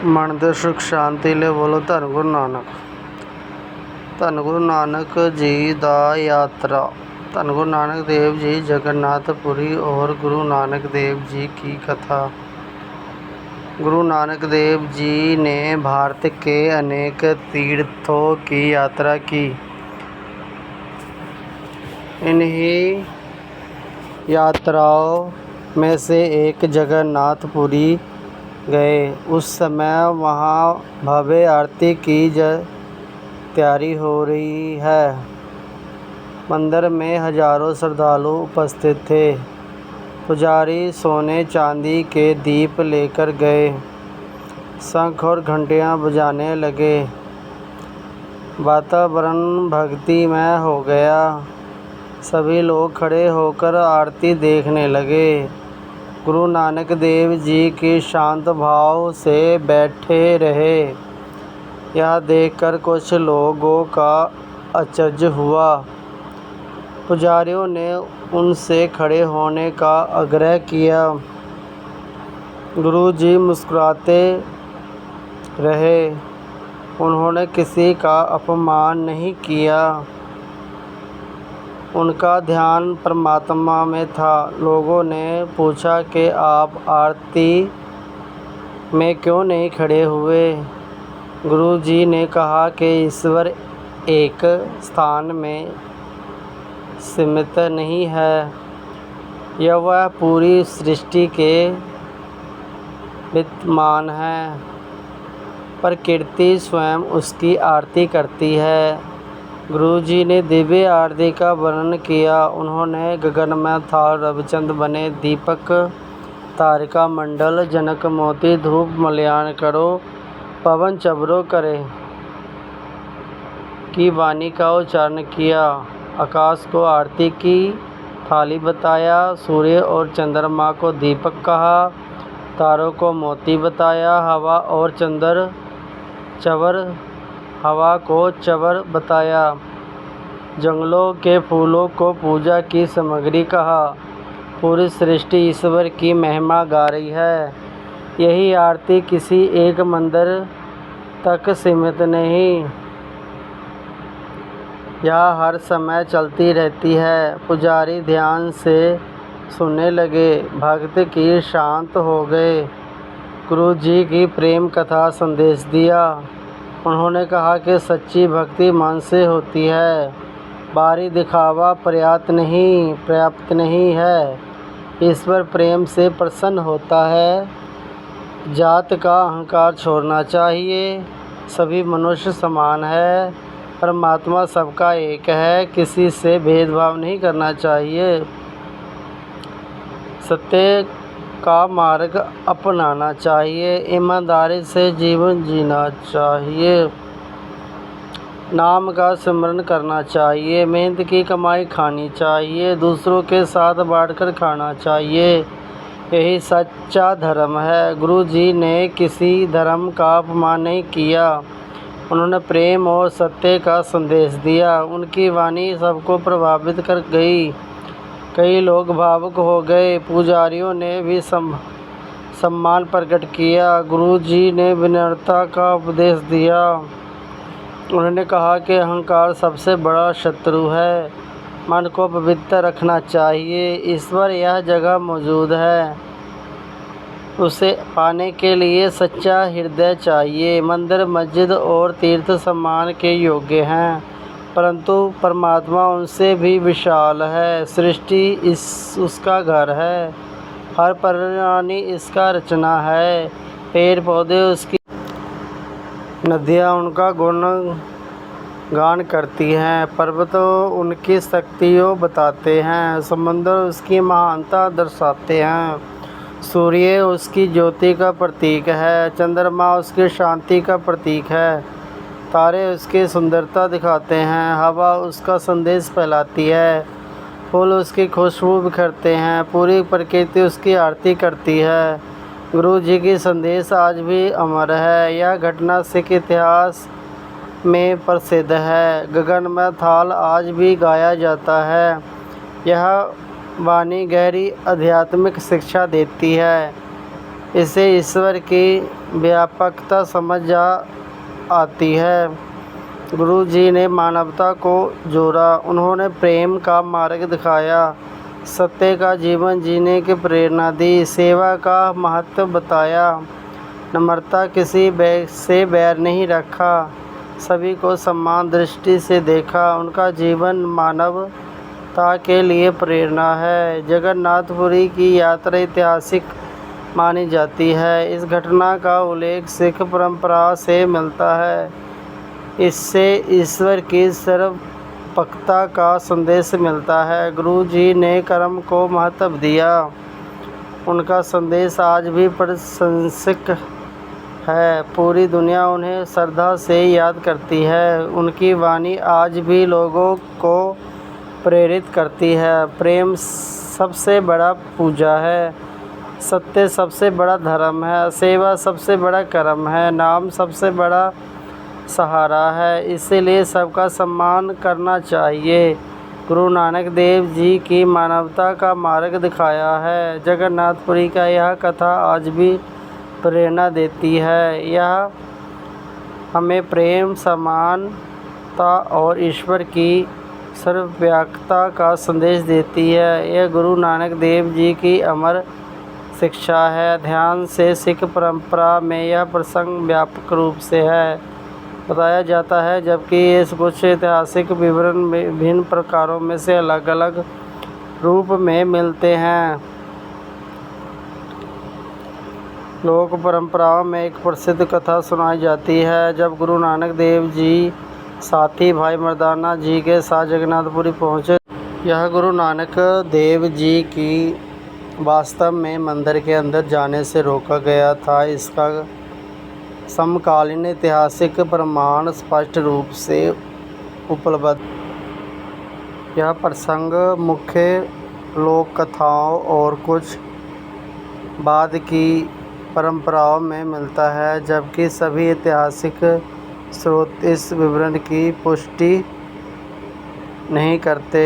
ਮਨ ਦੇ ਸੁਖ ਸ਼ਾਂਤੀ ਲਈ ਬੋਲੋ ਧੰਨ ਗੁਰੂ ਨਾਨਕ। ਧੰਨ ਗੁਰੂ ਨਾਨਕ ਜੀ ਦਾ ਯਾਤਰਾ। ਧੰਨ गुरु नानक देव जी जगन्नाथपुरी और गुरु नानक देव जी की कथा। गुरु नानक देव जी ने भारत के अनेक तीर्थों की यात्रा की। इन्हीं यात्राओं में से एक जगन्नाथपुरी गए। उस समय वहाँ भव्य आरती की तैयारी हो रही है। मंदिर में हजारों श्रद्धालु उपस्थित थे। पुजारी सोने चांदी के दीप लेकर गए। शंख और घंटियाँ बजाने लगे। वातावरण भक्तिमय हो गया। सभी लोग खड़े होकर आरती देखने लगे। गुरु नानक देव जी की शांत भाव से बैठे रहे। यह देखकर कुछ लोगों का आश्चर्य हुआ। पुजारियों ने उनसे खड़े होने का आग्रह किया। गुरु जी मुस्कुराते रहे। उन्होंने किसी का अपमान नहीं किया। उनका ध्यान परमात्मा में था। लोगों ने पूछा कि आप आरती में क्यों नहीं खड़े हुए? गुरु जी ने कहा कि ईश्वर एक स्थान में सीमित नहीं है। वह पूरी सृष्टि के विद्यमान है। प्रकृति स्वयं उसकी आरती करती है। गुरु जी ने दिव्य आरती का वर्णन किया। उन्होंने गगन में थाल रविचंद बने दीपक तारिका मंडल जनक मोती धूप मल्याण करो पवन चबरो करे की वाणी का उच्चारण किया। आकाश को आरती की थाली बताया। सूर्य और चंद्रमा को दीपक कहा। तारों को मोती बताया। हवा और हवा को चवर बताया। जंगलों के फूलों को पूजा की सामग्री कहा। पूरी सृष्टि ईश्वर की महिमा गा रही है। यही आरती किसी एक मंदिर तक सीमित नहीं, यह हर समय चलती रहती है। पुजारी ध्यान से सुनने लगे। भक्त की शांत हो गए। गुरु जी की प्रेम कथा संदेश दिया। उन्होंने कहा कि सच्ची भक्ति मन से होती है। बाहरी दिखावा पर्याप्त नहीं है। ईश्वर प्रेम से प्रसन्न होता है। जात का अहंकार छोड़ना चाहिए। सभी मनुष्य समान है। परमात्मा सबका एक है। किसी से भेदभाव नहीं करना चाहिए। सत्य का मार्ग अपनाना चाहिए। ईमानदारी से जीवन जीना चाहिए। नाम का सिमरन करना चाहिए। मेहनत की कमाई खानी चाहिए। दूसरों के साथ बांटकर खाना चाहिए। यही सच्चा धर्म है। गुरु जी ने किसी धर्म का अपमान नहीं किया। उन्होंने प्रेम और सत्य का संदेश दिया। उनकी वाणी सबको प्रभावित कर गई। कई लोग भावुक हो गए। पुजारियों ने भी सम्मान प्रकट किया। गुरु जी ने विनम्रता का उपदेश दिया। उन्होंने कहा कि अहंकार सबसे बड़ा शत्रु है। मन को पवित्र रखना चाहिए। ईश्वर यह जगह मौजूद है। उसे पाने के लिए सच्चा हृदय चाहिए। मंदिर मस्जिद और तीर्थ सम्मान के योग्य हैं, परंतु परमात्मा उनसे भी विशाल है। सृष्टि उसका घर है। हर प्राणी इसका रचना है। पेड़ पौधे उसकी, नदियाँ उनका गुणगान करती हैं। पर्वत उनकी शक्तियों बताते हैं। समुद्र उसकी महानता दर्शाते हैं। सूर्य उसकी ज्योति का प्रतीक है। चंद्रमा उसकी शांति का प्रतीक है। तारे उसकी सुंदरता दिखाते हैं। हवा उसका संदेश फैलाती है। फूल उसकी खुशबू बिखरते हैं। पूरी प्रकृति उसकी आरती करती है। गुरु जी की संदेश आज भी अमर है। यह घटना सिख इतिहास में प्रसिद्ध है। गगन में थाल आज भी गाया जाता है। यह वाणी गहरी आध्यात्मिक शिक्षा देती है। इससे ईश्वर की व्यापकता समझ आती है। गुरु जी ने मानवता को जोड़ा, उन्होंने प्रेम का मार्ग दिखाया, सत्य का जीवन जीने की प्रेरणा दी, सेवा का महत्व बताया, नम्रता किसी से बैर नहीं रखा, सभी को समान दृष्टि से देखा। उनका जीवन मानवता के लिए प्रेरणा है। जगन्नाथपुरी की यात्रा ऐतिहासिक मानी जाती है। इस घटना का उल्लेख सिख परंपरा से मिलता है। इससे ईश्वर की सर्वव्यापकता का संदेश मिलता है। गुरु जी ने कर्म को महत्व दिया। उनका संदेश आज भी प्रासंगिक है। पूरी दुनिया उन्हें श्रद्धा से याद करती है। उनकी वाणी आज भी लोगों को प्रेरित करती है। प्रेम सबसे बड़ा पूजा है, सत्य सबसे बड़ा धर्म है, सेवा सबसे बड़ा कर्म है, नाम सबसे बड़ा सहारा है। इसीलिए सबका सम्मान करना चाहिए। गुरु नानक देव जी की मानवता का मार्ग दिखाया है। जगन्नाथपुरी का यह कथा आज भी प्रेरणा देती है। यह हमें प्रेम, समानता और ईश्वर की सर्वव्यापकता का संदेश देती है। यह गुरु नानक देव जी की अमर शिक्षा है। ध्यान से सिख परंपरा में यह प्रसंग व्यापक रूप से है बताया जाता है, जबकि इस कुछ ऐतिहासिक विवरण विभिन्न प्रकारों में से अलग अलग रूप में मिलते हैं। लोक परंपराओं में एक प्रसिद्ध कथा सुनाई जाती है। जब गुरु नानक देव जी साथी भाई मर्दाना जी के साथ जगन्नाथपुरी पहुँचे, यह गुरु नानक देव जी की वास्तव में मंदिर के अंदर जाने से रोका गया था। इसका समकालीन ऐतिहासिक प्रमाण स्पष्ट रूप से उपलब्ध। यह प्रसंग मुख्य लोक कथाओं और कुछ बाद की परंपराओं में मिलता है, जबकि सभी ऐतिहासिक स्रोत इस विवरण की पुष्टि नहीं करते।